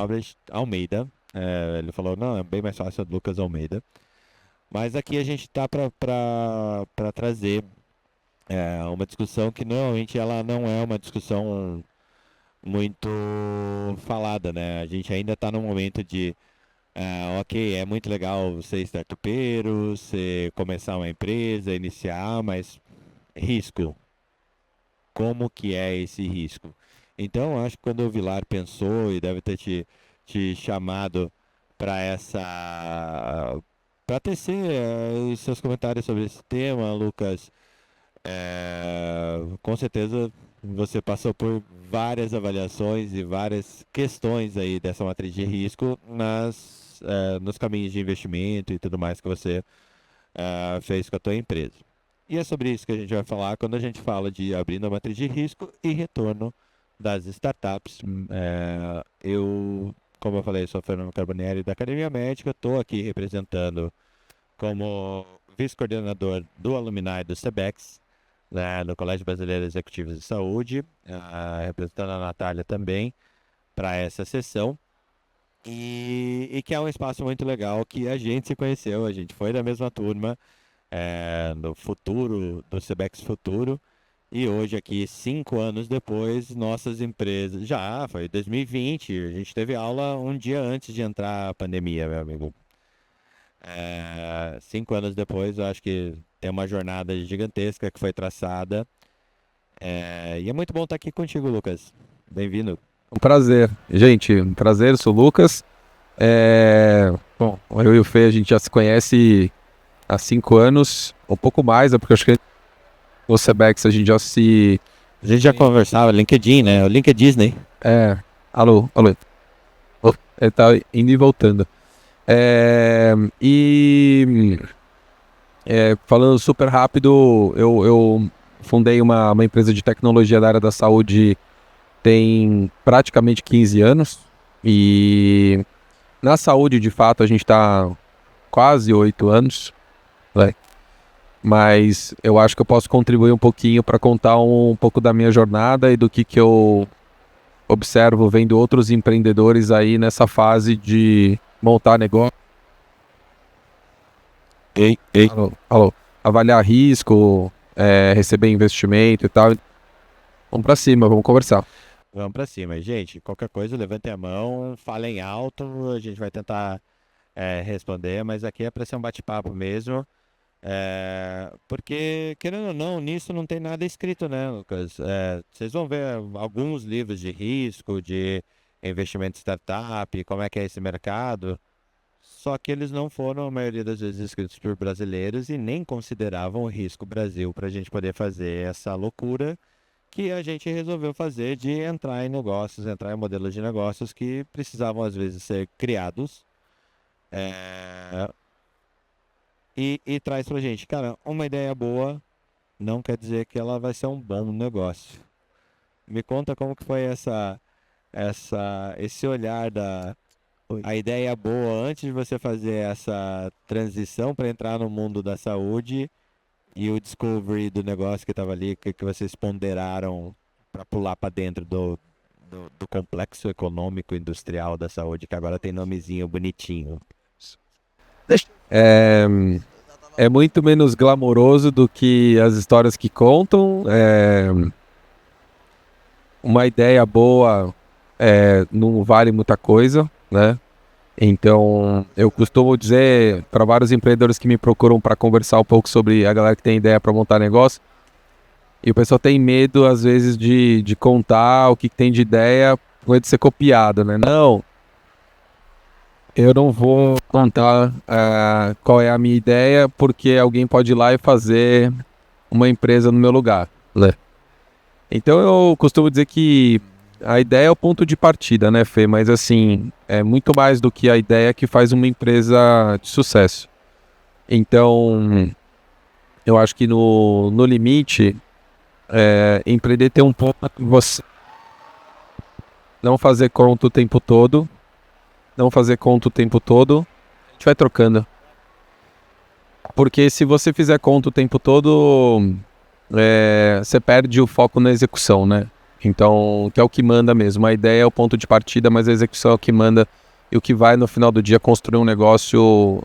Robert Almeida. Ele falou, não, é bem mais fácil Lucas Almeida. Mas aqui a gente tá para trazer uma discussão que normalmente ela não é uma discussão muito falada, né? A gente ainda está no momento de, ok, é muito legal ser startupeiro, você começar uma empresa, iniciar, mas risco, como que é esse risco? Então, acho que quando o Vilar pensou e deve ter te chamado para para tecer os seus comentários sobre esse tema, Lucas, com certeza você passou por várias avaliações e várias questões aí dessa matriz de risco nos caminhos de investimento e tudo mais que você fez com a tua empresa. E é sobre isso que a gente vai falar quando a gente fala de abrindo a matriz de risco e retorno das startups. Como eu falei, sou Fernando Carbonieri da Academia Médica, estou aqui representando como vice-coordenador do Alumni do SEBEX, né, do Colégio Brasileiro de Executivos de Saúde, representando a Natália também para essa sessão. E que é um espaço muito legal que a gente se conheceu, a gente foi da mesma turma, no futuro, do Sebex Futuro, e hoje aqui, 5 anos depois, nossas empresas, já foi 2020, a gente teve aula um dia antes de entrar a pandemia, meu amigo. 5 anos depois, eu acho que tem uma jornada gigantesca que foi traçada, e é muito bom estar aqui contigo, Lucas. Bem-vindo. Um prazer. Gente, um prazer, sou o Lucas. Bom, eu e o Fê, a gente já se conhece há 5 anos, um pouco mais, porque eu acho que o Sebex a gente já se... A gente já conversava, LinkedIn, né? O LinkedIn Disney. Alô, alô. Ele tá indo e voltando. Falando super rápido, eu fundei uma empresa de tecnologia da área da saúde tem praticamente 15 anos. E na saúde, de fato, a gente está quase 8 anos, né? Mas eu acho que eu posso contribuir um pouquinho para contar um pouco da minha jornada e do que eu observo vendo outros empreendedores aí nessa fase de montar negócio. Ei, ei. Alô, avaliar risco, receber investimento e tal. Vamos para cima, vamos conversar. Vamos pra cima. Gente, qualquer coisa, levantem a mão, falem alto, a gente vai tentar responder, mas aqui é para ser um bate-papo mesmo. Porque, querendo ou não, nisso não tem nada escrito, né, Lucas? Vocês vão ver alguns livros de risco, de investimento em startup, como é que é esse mercado, só que eles não foram, a maioria das vezes, escritos por brasileiros e nem consideravam o risco Brasil para a gente poder fazer essa loucura que a gente resolveu fazer de entrar em negócios, entrar em modelos de negócios que precisavam às vezes ser criados, é, e traz pra gente, cara, uma ideia boa não quer dizer que ela vai ser um bom negócio. Me conta como que foi esse olhar a ideia boa antes de você fazer essa transição para entrar no mundo da saúde e o discovery do negócio que estava ali, que vocês ponderaram para pular para dentro do complexo econômico industrial da saúde, que agora tem nomezinho bonitinho. É, é muito menos glamouroso do que as histórias que contam. Uma ideia boa não vale muita coisa, né? Então, eu costumo dizer para vários empreendedores que me procuram para conversar um pouco sobre a galera que tem ideia para montar negócio, e o pessoal tem medo, às vezes, de contar o que tem de ideia, com medo de ser copiado, né? Não, eu não vou contar qual é a minha ideia, porque alguém pode ir lá e fazer uma empresa no meu lugar, né? Então eu costumo dizer que a ideia é o ponto de partida, né, Fê? Mas assim, é muito mais do que a ideia que faz uma empresa de sucesso. Então, eu acho que no limite, empreender tem um ponto que você não fazer conta o tempo todo, não fazer conta o tempo todo, a gente vai trocando. Porque se você fizer conta o tempo todo, você perde o foco na execução, né? Então, que é o que manda mesmo. A ideia é o ponto de partida, mas a execução é o que manda e o que vai, no final do dia, construir um negócio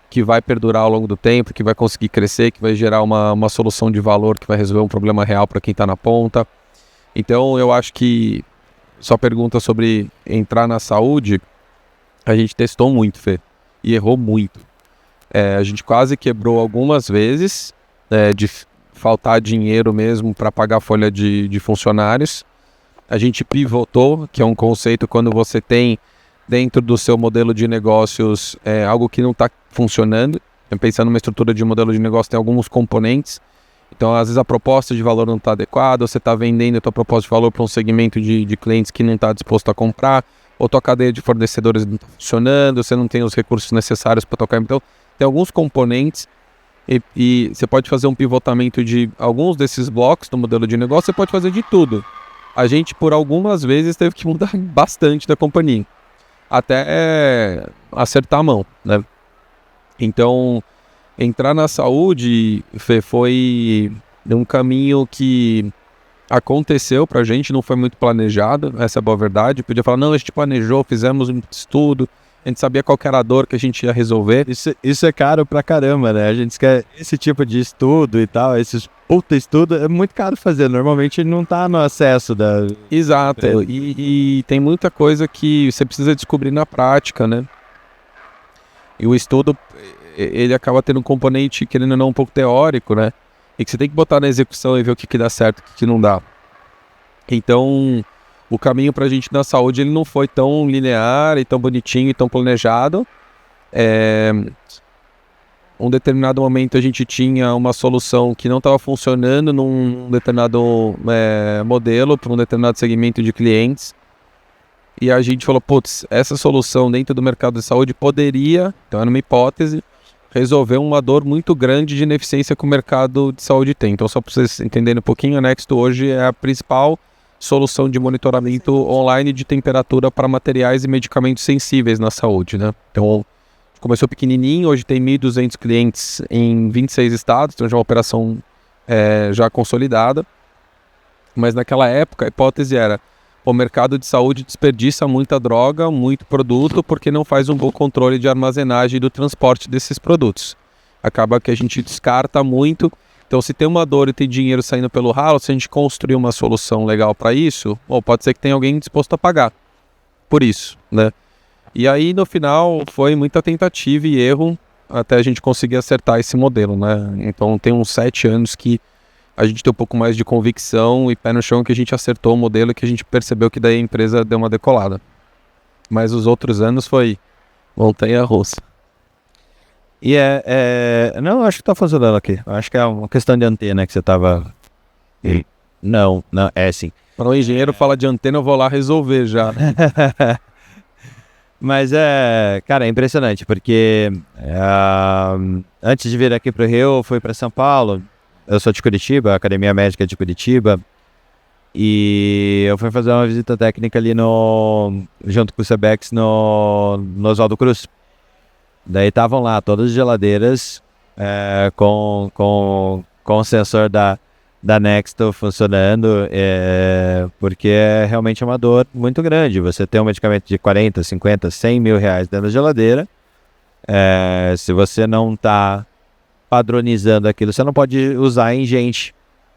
que vai perdurar ao longo do tempo, que vai conseguir crescer, que vai gerar uma solução de valor, que vai resolver um problema real para quem está na ponta. Então, eu acho que sua pergunta sobre entrar na saúde, a gente testou muito, Fê, e errou muito. A gente quase quebrou algumas vezes, de faltar dinheiro mesmo para pagar a folha de funcionários. A gente pivotou, que é um conceito quando você tem dentro do seu modelo de negócios algo que não está funcionando. Pensando numa estrutura de modelo de negócio, tem alguns componentes. Então, às vezes a proposta de valor não está adequada, você está vendendo a tua proposta de valor para um segmento de clientes que não está disposto a comprar, ou tua cadeia de fornecedores não está funcionando, você não tem os recursos necessários para tocar. Então, tem alguns componentes e você pode fazer um pivotamento de alguns desses blocos do modelo de negócio, você pode fazer de tudo. A gente, por algumas vezes, teve que mudar bastante da companhia, até acertar a mão, né? Então, entrar na saúde, Fê, foi um caminho que aconteceu pra gente, não foi muito planejado, essa é a boa verdade. Podia falar, não, a gente planejou, fizemos um estudo, a gente sabia qual que era a dor que a gente ia resolver. Isso é caro pra caramba, né? A gente quer esse tipo de estudo e tal, esses puta estudo, é muito caro fazer. Normalmente não tá no acesso da... Exato, e tem muita coisa que você precisa descobrir na prática, né? E o estudo, ele acaba tendo um componente, querendo ou não, um pouco teórico, né? E que você tem que botar na execução e ver o que dá certo e o que não dá. Então, o caminho pra gente na saúde, ele não foi tão linear e tão bonitinho e tão planejado. Um determinado momento a gente tinha uma solução que não estava funcionando num determinado modelo, para um determinado segmento de clientes. E a gente falou, putz, essa solução dentro do mercado de saúde poderia, então era uma hipótese, resolver uma dor muito grande de ineficiência que o mercado de saúde tem. Então, só para vocês entenderem um pouquinho, a Nexto hoje é a principal solução de monitoramento online de temperatura para materiais e medicamentos sensíveis na saúde, né? Então, começou pequenininho, hoje tem 1.200 clientes em 26 estados, então já é uma operação já consolidada. Mas naquela época a hipótese era, o mercado de saúde desperdiça muita droga, muito produto, porque não faz um bom controle de armazenagem e do transporte desses produtos. Acaba que a gente descarta muito. Então, se tem uma dor e tem dinheiro saindo pelo ralo, se a gente construir uma solução legal para isso, pode ser que tenha alguém disposto a pagar por isso, né? E aí, no final, foi muita tentativa e erro até a gente conseguir acertar esse modelo, né? Então, tem uns 7 anos que a gente tem um pouco mais de convicção e pé no chão que a gente acertou o modelo e que a gente percebeu que daí a empresa deu uma decolada. Mas os outros anos foi montanha-russa. E não, acho que tá funcionando aqui. Acho que é uma questão de antena que você tava... Não, é sim. Para um engenheiro falar de antena, eu vou lá resolver já. Mas cara, é impressionante, porque antes de vir aqui pro Rio, eu fui para São Paulo. Eu sou de Curitiba, a Academia Médica é de Curitiba. E eu fui fazer uma visita técnica ali junto com o Sebex no Oswaldo Cruz. Daí estavam lá todas as geladeiras com o sensor da Nexto funcionando, porque é realmente uma dor muito grande. Você tem um medicamento de 40, 50, 100 mil reais dentro da geladeira. Se você não está padronizando aquilo, você não pode usar em gente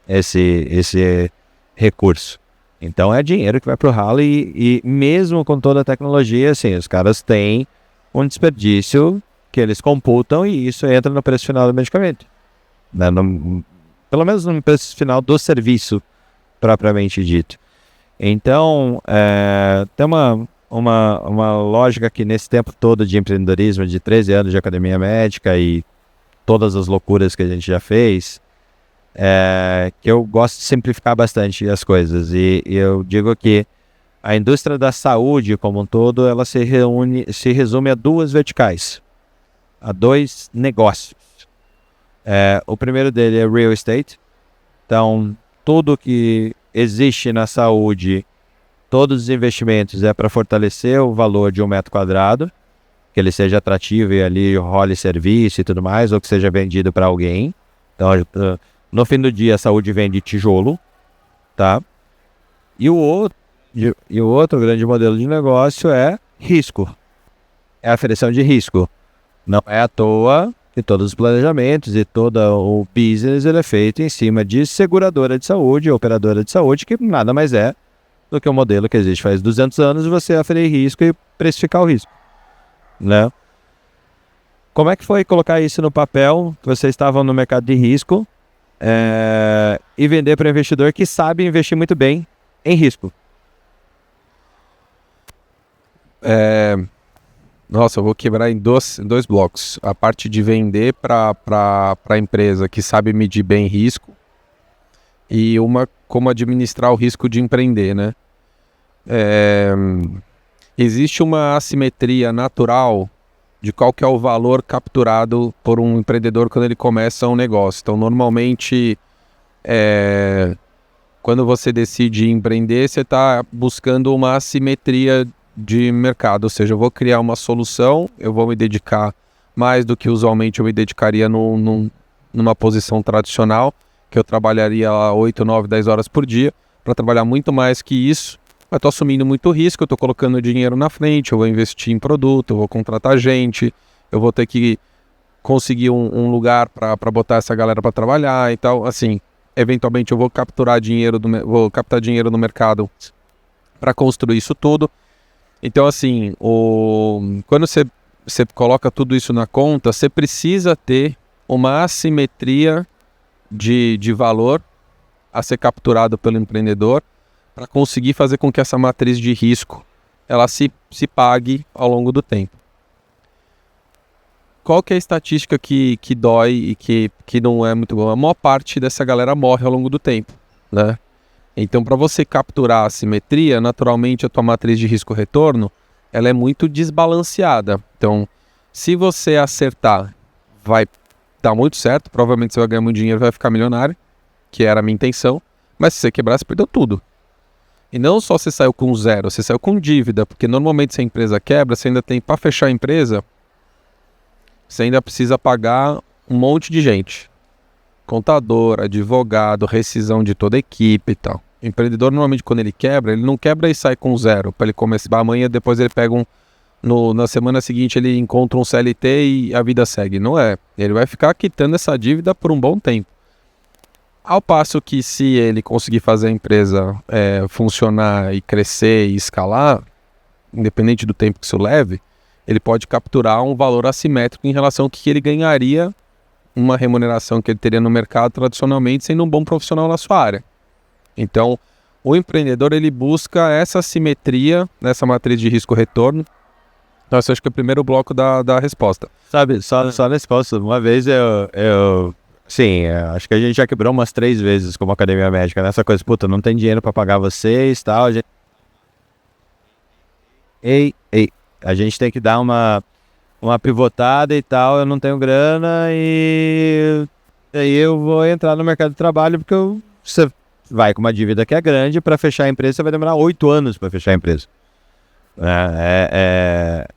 esse recurso. Então é dinheiro que vai pro ralo e mesmo com toda a tecnologia, assim, os caras têm um desperdício que eles computam e isso entra no preço final do medicamento, né? Pelo menos no preço final do serviço propriamente dito. Então, tem uma lógica que nesse tempo todo de empreendedorismo, de 13 anos de academia médica e todas as loucuras que a gente já fez, que eu gosto de simplificar bastante as coisas. E eu digo que a indústria da saúde como um todo, ela se resume a 2 verticais, a 2 negócios. O primeiro dele é real estate. Então, tudo que existe na saúde, todos os investimentos é para fortalecer o valor de 1 metro quadrado, que ele seja atrativo e ali role serviço e tudo mais, ou que seja vendido para alguém. Então, no fim do dia, a saúde vende tijolo. tá? E o outro grande modelo de negócio é risco. É a aferição de risco. Não é à toa que todos os planejamentos e todo o business ele é feito em cima de seguradora de saúde, operadora de saúde, que nada mais é do que um modelo que existe faz 200 anos de você aferir risco e precificar o risco, né? Como é que foi colocar isso no papel? Vocês estavam no mercado de risco e vender para um investidor que sabe investir muito bem em risco. Nossa, eu vou quebrar em dois blocos. A parte de vender para a empresa que sabe medir bem risco e uma como administrar o risco de empreender, né? Existe uma assimetria natural de qual que é o valor capturado por um empreendedor quando ele começa um negócio. Então, normalmente, quando você decide empreender, você está buscando uma assimetria de mercado, ou seja, eu vou criar uma solução, eu vou me dedicar mais do que usualmente eu me dedicaria numa posição tradicional, que eu trabalharia lá 8, 9, 10 horas por dia, para trabalhar muito mais que isso, mas estou assumindo muito risco, eu estou colocando dinheiro na frente, eu vou investir em produto, eu vou contratar gente, eu vou ter que conseguir um lugar para botar essa galera para trabalhar e tal, assim, eventualmente eu vou captar dinheiro no mercado para construir isso tudo. Então, assim, quando você coloca tudo isso na conta, você precisa ter uma assimetria de valor a ser capturado pelo empreendedor para conseguir fazer com que essa matriz de risco ela se pague ao longo do tempo. Qual que é a estatística que dói e que não é muito boa? A maior parte dessa galera morre ao longo do tempo, né? Então, para você capturar a simetria, naturalmente a tua matriz de risco-retorno, ela é muito desbalanceada. Então, se você acertar, vai dar muito certo, provavelmente você vai ganhar muito dinheiro e vai ficar milionário, que era a minha intenção, mas se você quebrar, você perdeu tudo. E não só você saiu com zero, você saiu com dívida, porque normalmente se a empresa quebra, você ainda tem, para fechar a empresa, você ainda precisa pagar um monte de gente. Contador, advogado, rescisão de toda a equipe e tal. O empreendedor, normalmente, quando ele quebra, ele não quebra e sai com zero. Para ele começar amanhã, depois ele pega na semana seguinte, ele encontra um CLT e a vida segue. Não é. Ele vai ficar quitando essa dívida por um bom tempo. Ao passo que, se ele conseguir fazer a empresa funcionar e crescer e escalar, independente do tempo que isso leve, ele pode capturar um valor assimétrico em relação ao que ele ganharia, uma remuneração que ele teria no mercado tradicionalmente, sendo um bom profissional na sua área. Então, o empreendedor ele busca essa simetria nessa matriz de risco-retorno. Então, esse acho que é o primeiro bloco da resposta. Sabe, só na resposta. Uma vez sim, acho que a gente já quebrou umas 3 vezes como academia médica, nessa coisa, puta, não tem dinheiro para pagar vocês e tal. A gente tem que dar uma pivotada e tal, eu não tenho grana e aí eu vou entrar no mercado de trabalho porque você vai com uma dívida que é grande, para fechar a empresa você vai demorar 8 anos para fechar a empresa.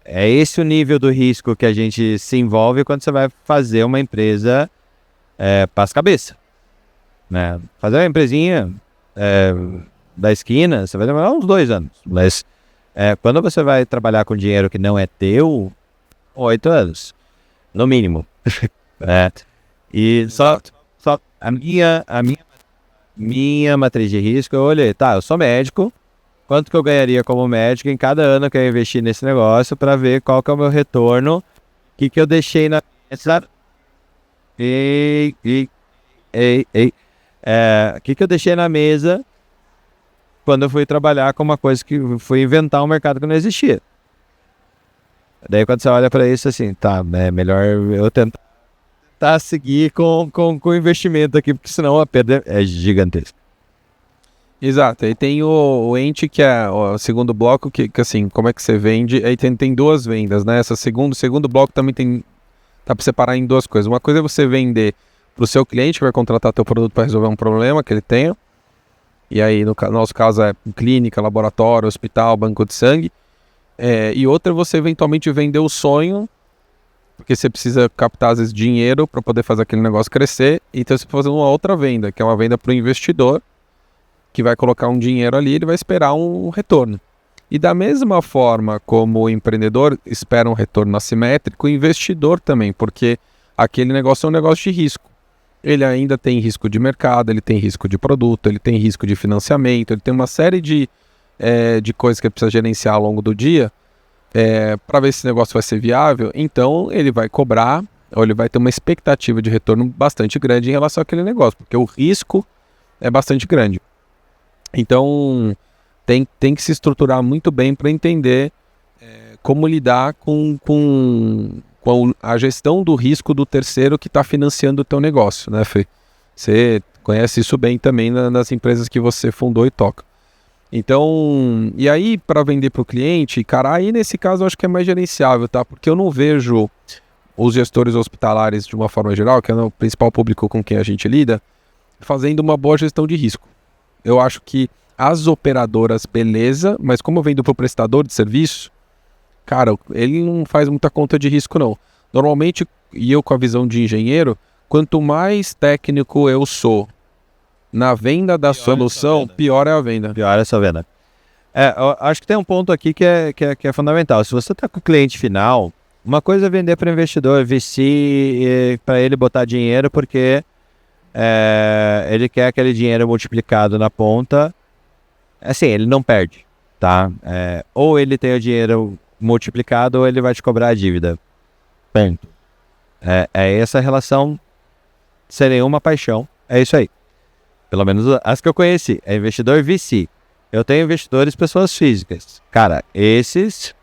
É esse o nível do risco que a gente se envolve quando você vai fazer uma empresa para as cabeças, né? Fazer uma empresinha da esquina, você vai demorar uns 2 anos, mas quando você vai trabalhar com dinheiro que não é teu, 8 anos, no mínimo. E só a minha matriz de risco, eu olhei, tá, eu sou médico, quanto que eu ganharia como médico em cada ano que eu investi nesse negócio para ver qual que é o meu retorno, o que eu deixei na mesa, que eu deixei na mesa quando eu fui trabalhar com uma coisa que fui inventar um mercado que não existia. Daí quando você olha para isso assim, tá, é melhor eu tentar seguir com o investimento aqui, porque senão a perda é gigantesca. Exato, aí tem o ente que é o segundo bloco, que assim, como é que você vende, aí tem 2 vendas, né? O segundo bloco também dá para separar em 2 coisas. Uma coisa é você vender para o seu cliente, que vai contratar teu produto para resolver um problema que ele tenha, e aí no nosso caso é clínica, laboratório, hospital, banco de sangue, e outra é você eventualmente vender o sonho, porque você precisa captar às vezes dinheiro para poder fazer aquele negócio crescer, então você pode fazer uma outra venda, que é uma venda para o investidor, que vai colocar um dinheiro ali, ele vai esperar um retorno. E da mesma forma como o empreendedor espera um retorno assimétrico, o investidor também, porque aquele negócio é um negócio de risco. Ele ainda tem risco de mercado, ele tem risco de produto, ele tem risco de financiamento, ele tem uma série de coisas que ele precisa gerenciar ao longo do dia para ver se esse negócio vai ser viável. Então ele vai cobrar, ou ele vai ter uma expectativa de retorno bastante grande em relação àquele negócio, porque o risco é bastante grande. Então tem que se estruturar muito bem para entender como lidar com a gestão do risco do terceiro que está financiando o teu negócio, né, Fê? Você conhece isso bem também nas empresas que você fundou e toca. Então, e aí para vender para o cliente, cara, aí nesse caso eu acho que é mais gerenciável, tá? Porque eu não vejo os gestores hospitalares de uma forma geral, que é o principal público com quem a gente lida, fazendo uma boa gestão de risco. Eu acho que as operadoras, beleza, mas como eu vendo para o prestador de serviço, cara, ele não faz muita conta de risco, não. Normalmente, e eu com a visão de engenheiro, quanto mais técnico eu sou na venda da solução, pior é a venda. Pior é essa venda. Eu acho que tem um ponto aqui que é fundamental. Se você está com o cliente final, uma coisa é vender para o investidor, VC, para ele botar dinheiro, porque ele quer aquele dinheiro multiplicado na ponta. Assim, ele não perde, tá? Ou ele tem o dinheiro multiplicado ou ele vai te cobrar a dívida. Ponto. É essa relação sem nenhuma paixão. É isso aí. Pelo menos as que eu conheci. É investidor VC. Eu tenho investidores pessoas físicas. Cara, esses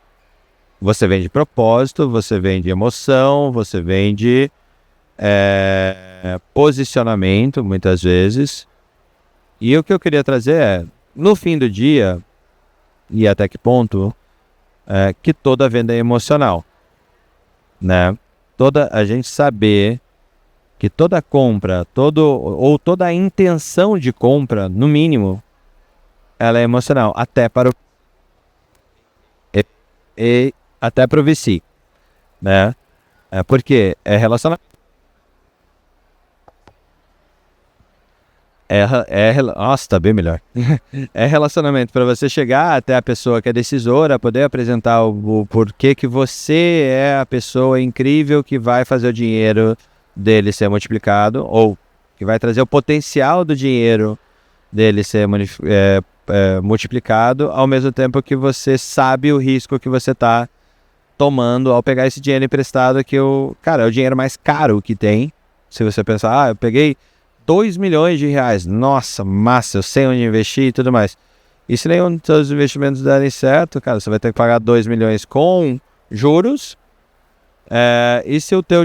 você vende propósito, você vende emoção, você vende posicionamento, muitas vezes. E o que eu queria trazer no fim do dia, e até que ponto, que toda venda é emocional, né? A gente saber que toda compra, toda a intenção de compra, no mínimo, ela é emocional, até para o VC, né? Porque é relacionamento. Nossa, tá bem melhor. É relacionamento para você chegar até a pessoa que é decisora, poder apresentar o porquê que você é a pessoa incrível que vai fazer o dinheiro dele ser multiplicado, ou que vai trazer o potencial do dinheiro dele ser multiplicado, ao mesmo tempo que você sabe o risco que você está tomando ao pegar esse dinheiro emprestado, que é o dinheiro mais caro que tem. Se você pensar, eu peguei 2 milhões de reais. Nossa, massa, eu sei onde investir e tudo mais. E se nenhum dos seus investimentos derem certo, cara, você vai ter que pagar 2 milhões com juros. E se o teu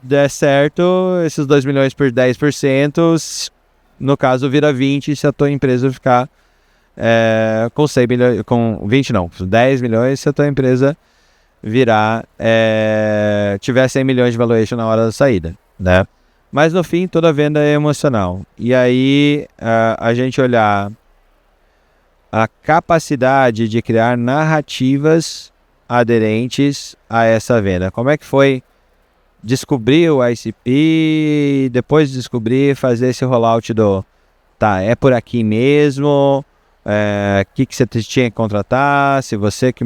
der certo, esses 2 milhões por 10%, no caso, vira 20, se a tua empresa ficar com 100 milhões, com 20 não, 10 milhões, se a tua empresa virar, tiver 100 milhões de valuation na hora da saída, né? Mas no fim, toda venda é emocional. E aí, a gente olhar a capacidade de criar narrativas aderentes a essa venda. Como é que foi descobrir o ICP, depois de descobrir, fazer esse rollout é por aqui mesmo, que você tinha que contratar, se você que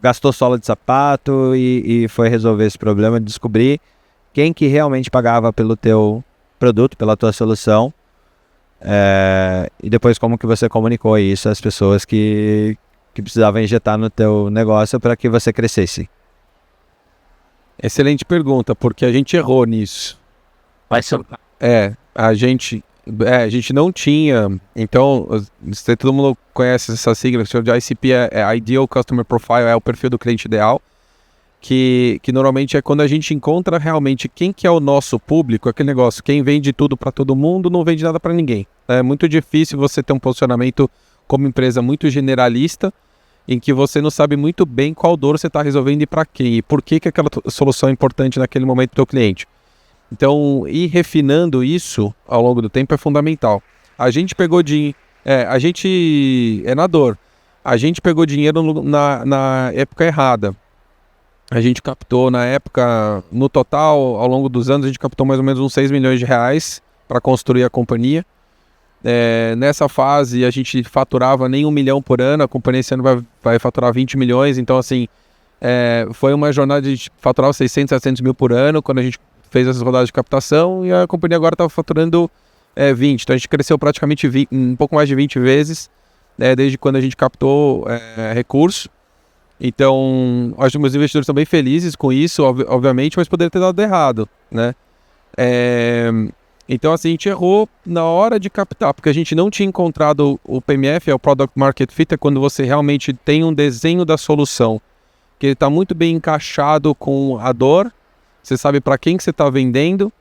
gastou sola de sapato e foi resolver esse problema, descobrir quem que realmente pagava pelo teu produto, pela tua solução, e depois como que você comunicou isso às pessoas que precisavam injetar no teu negócio para que você crescesse. Excelente pergunta, porque a gente errou nisso. A gente não tinha. Então, todo mundo conhece essa sigla, que chama de ICP, Ideal Customer Profile, é o perfil do cliente ideal, que normalmente é quando a gente encontra realmente quem que é o nosso público, aquele negócio, quem vende tudo para todo mundo, não vende nada para ninguém. É muito difícil você ter um posicionamento como empresa muito generalista, em que você não sabe muito bem qual dor você está resolvendo e para quem, e por que aquela solução é importante naquele momento para o teu cliente. Então, ir refinando isso ao longo do tempo é fundamental. A gente pegou a gente é na dor. A gente pegou dinheiro na época errada. A gente captou na época, no total, ao longo dos anos, a gente captou mais ou menos uns 6 milhões de reais para construir a companhia. Nessa fase a gente faturava nem 1 milhão por ano, a companhia esse ano vai faturar 20 milhões, então assim, foi uma jornada de faturar 600, 700 mil por ano quando a gente fez essas rodadas de captação, e a companhia agora está faturando 20, então a gente cresceu praticamente um pouco mais de 20 vezes, desde quando a gente captou recurso. Então, acho que meus investidores estão bem felizes com isso, obviamente, mas poderia ter dado errado, né? Então, assim, a gente errou na hora de captar, porque a gente não tinha encontrado o PMF, o Product Market Fit, é quando você realmente tem um desenho da solução, que ele está muito bem encaixado com a dor, você sabe para quem que você está vendendo,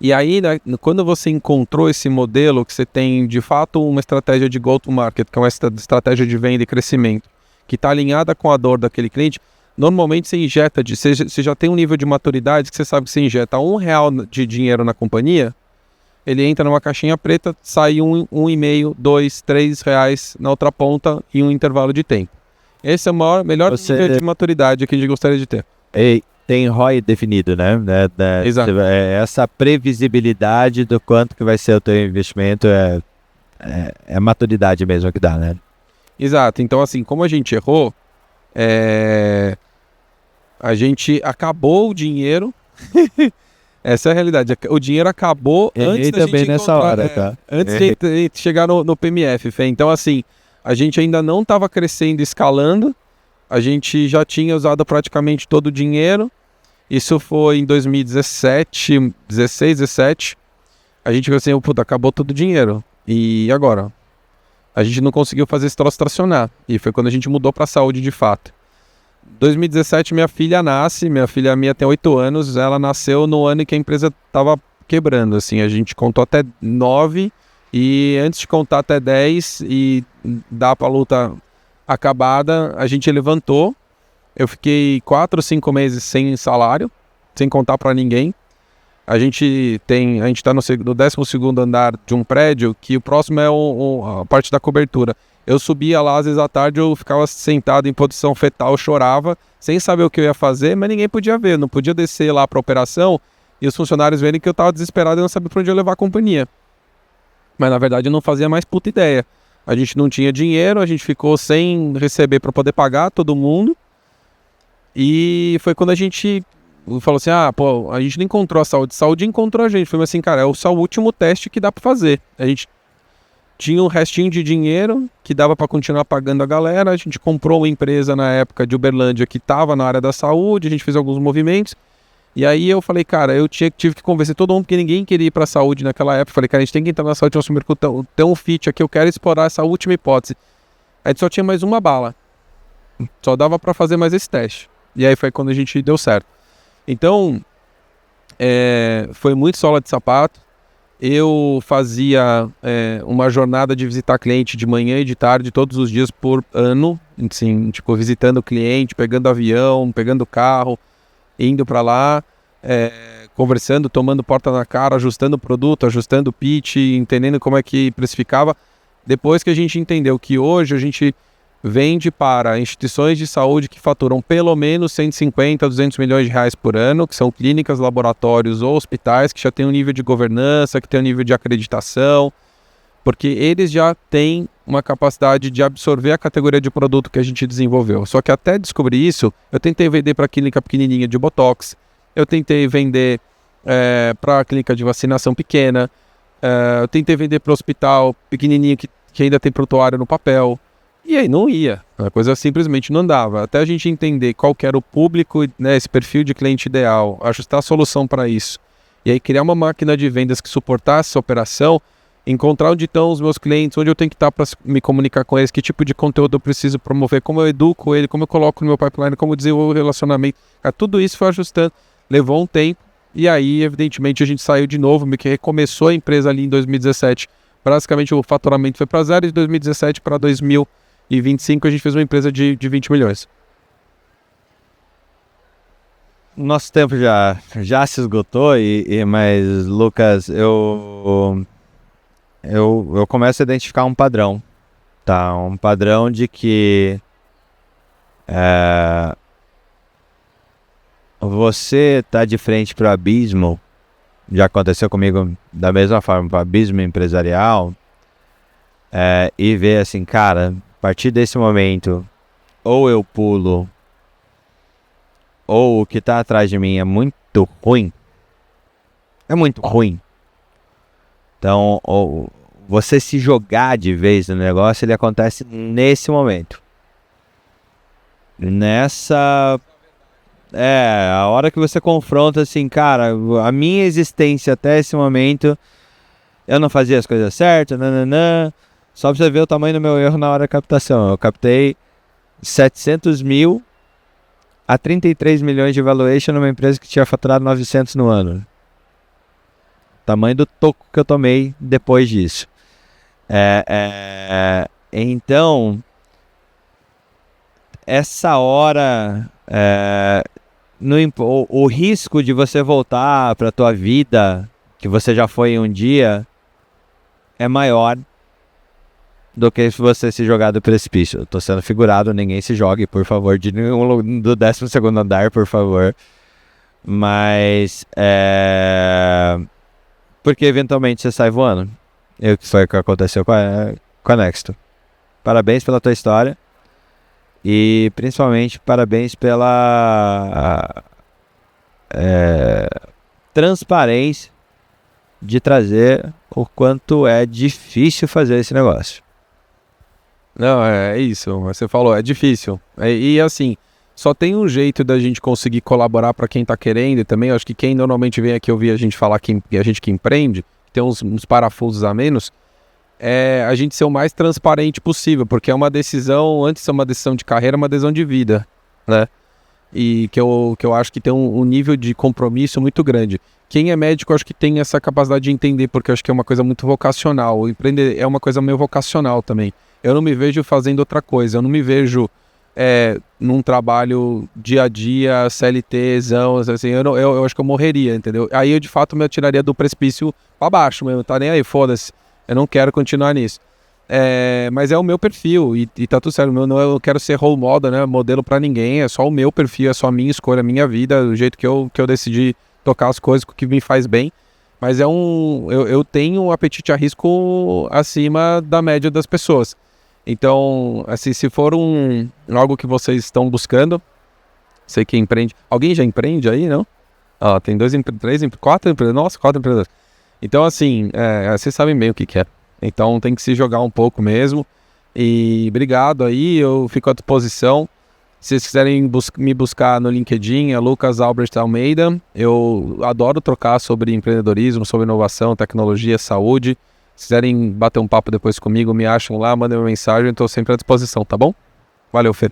e aí, né, quando você encontrou esse modelo, que você tem, de fato, uma estratégia de go-to-market, que é uma estratégia de venda e crescimento, que está alinhada com a dor daquele cliente, normalmente você injeta, você já tem um nível de maturidade que você sabe que você injeta R$1 de dinheiro na companhia, ele entra numa caixinha preta, sai R$1,5, R$2, R$3 na outra ponta em um intervalo de tempo. Esse é o melhor nível de maturidade que a gente gostaria de ter. Tem ROI definido, né? Exato. Essa previsibilidade do quanto que vai ser o teu investimento é maturidade mesmo que dá, né? Exato. Então, assim, como a gente errou, a gente acabou o dinheiro. Essa é a realidade. O dinheiro acabou antes da também gente nessa hora, tá? Antes de chegar no PMF, Fê. Então, assim, a gente ainda não estava crescendo, escalando. A gente já tinha usado praticamente todo o dinheiro. Isso foi em 2017, 16, 17. A gente falou assim, puta, acabou todo o dinheiro. E agora? A gente não conseguiu fazer esse troço tracionar. E foi quando a gente mudou para a saúde de fato. 2017 minha filha nasce, minha filha minha tem 8 anos, ela nasceu no ano em que a empresa estava quebrando, assim, a gente contou até 9 e antes de contar até 10 e dar para a luta acabada, a gente levantou, eu fiquei 4 ou 5 meses sem salário, sem contar para ninguém. A gente está no 12º andar de um prédio, que o próximo é a parte da cobertura. Eu subia lá, às vezes à tarde, eu ficava sentado em posição fetal, chorava, sem saber o que eu ia fazer, mas ninguém podia ver, não podia descer lá para a operação e os funcionários verem que eu estava desesperado e não sabia para onde eu levar a companhia. Mas na verdade eu não fazia mais puta ideia. A gente não tinha dinheiro, a gente ficou sem receber para poder pagar todo mundo. E foi quando a gente falou assim, a gente não encontrou a saúde. Saúde encontrou a gente. Foi assim, cara, é só o último teste que dá para fazer. A gente tinha um restinho de dinheiro que dava para continuar pagando a galera. A gente comprou uma empresa na época de Uberlândia que estava na área da saúde. A gente fez alguns movimentos. E aí eu falei, cara, eu tive que convencer todo mundo, porque ninguém queria ir para a saúde naquela época. Falei, cara, a gente tem que entrar na saúde, assumir que tem um fit aqui, eu quero explorar essa última hipótese. A gente só tinha mais uma bala. Só dava para fazer mais esse teste. E aí foi quando a gente deu certo. Então, foi muito sola de sapato. Eu fazia uma jornada de visitar cliente de manhã e de tarde, todos os dias por ano. Assim, tipo, visitando o cliente, pegando avião, pegando carro, indo para lá, conversando, tomando porta na cara, ajustando o produto, ajustando o pitch, entendendo como é que precificava. Depois que a gente entendeu que hoje a gente vende para instituições de saúde que faturam pelo menos 150, 200 milhões de reais por ano, que são clínicas, laboratórios ou hospitais que já têm um nível de governança, que tem um nível de acreditação, porque eles já têm uma capacidade de absorver a categoria de produto que a gente desenvolveu. Só que até descobrir isso, eu tentei vender para a clínica pequenininha de Botox, eu tentei vender para a clínica de vacinação pequena, eu tentei vender para o hospital pequenininho que ainda tem prontuário no papel, e aí não ia, a coisa simplesmente não andava. Até a gente entender qual que era o público, né, esse perfil de cliente ideal, ajustar a solução para isso, e aí criar uma máquina de vendas que suportasse essa operação, encontrar onde estão os meus clientes, onde eu tenho que estar para me comunicar com eles, que tipo de conteúdo eu preciso promover, como eu educo ele, como eu coloco no meu pipeline, como eu desenvolvo o relacionamento. Tudo isso foi ajustando, levou um tempo, e aí evidentemente a gente saiu de novo, meio que recomeçou a empresa ali em 2017, basicamente o faturamento foi para zero, de 2017 para 2025 a gente fez uma empresa de 20 milhões. Nosso tempo já se esgotou, mas Lucas, eu começo a identificar um padrão, tá? Um padrão de que você tá de frente para o abismo já aconteceu comigo da mesma forma para abismo empresarial, e ver assim, cara, a partir desse momento, ou eu pulo, ou o que tá atrás de mim é muito ruim. É muito ruim. Então, você se jogar de vez no negócio, ele acontece nesse momento. A hora que você confronta assim, cara, a minha existência até esse momento, eu não fazia as coisas certas, nananã. Só pra você ver o tamanho do meu erro na hora da captação. Eu captei 700 mil a 33 milhões de valuation numa empresa que tinha faturado 900 no ano. Tamanho do toco que eu tomei depois disso. Então, essa hora, o risco de você voltar para a tua vida, que você já foi um dia, é maior do que se você se jogar do precipício. Eu tô sendo figurado, ninguém se jogue, por favor, do 12º andar, por favor. Mas, porque eventualmente você sai voando. E o que foi que aconteceu com a Nexto. Parabéns pela tua história. E principalmente parabéns pela transparência de trazer o quanto é difícil fazer esse negócio. Não, é isso. Você falou, é difícil. E assim, só tem um jeito da gente conseguir colaborar para quem tá querendo. E também, acho que quem normalmente vem aqui ouvir a gente falar, a gente que empreende, tem uns parafusos a menos, é a gente ser o mais transparente possível, porque é uma decisão, antes de ser uma decisão de carreira, é uma decisão de vida, né? E que eu acho que tem um nível de compromisso muito grande. Quem é médico, acho que tem essa capacidade de entender, porque eu acho que é uma coisa muito vocacional. O empreender é uma coisa meio vocacional também. Eu não me vejo fazendo outra coisa, eu não me vejo num trabalho dia a dia, CLTzão, assim, eu acho que eu morreria, entendeu? Aí eu de fato me atiraria do precipício pra baixo mesmo, tá nem aí, foda-se. Eu não quero continuar nisso. Mas é o meu perfil e tá tudo certo. Eu quero ser role model, né? Modelo pra ninguém. É só o meu perfil, é só a minha escolha, a minha vida, do jeito que eu decidi tocar as coisas com o que me faz bem. Mas eu tenho um apetite a risco acima da média das pessoas. Então, assim, se for algo que vocês estão buscando, sei que empreende. Alguém já empreende aí, não? Tem 4 empresas. Nossa, 4 empresas. Então, assim, vocês sabem bem o que é. Então, tem que se jogar um pouco mesmo. E obrigado aí, eu fico à disposição. Se vocês quiserem me buscar no LinkedIn, é Lucas Albrecht Almeida. Eu adoro trocar sobre empreendedorismo, sobre inovação, tecnologia, saúde. Se quiserem bater um papo depois comigo, me acham lá, mandem uma mensagem, eu estou sempre à disposição, tá bom? Valeu, Fer.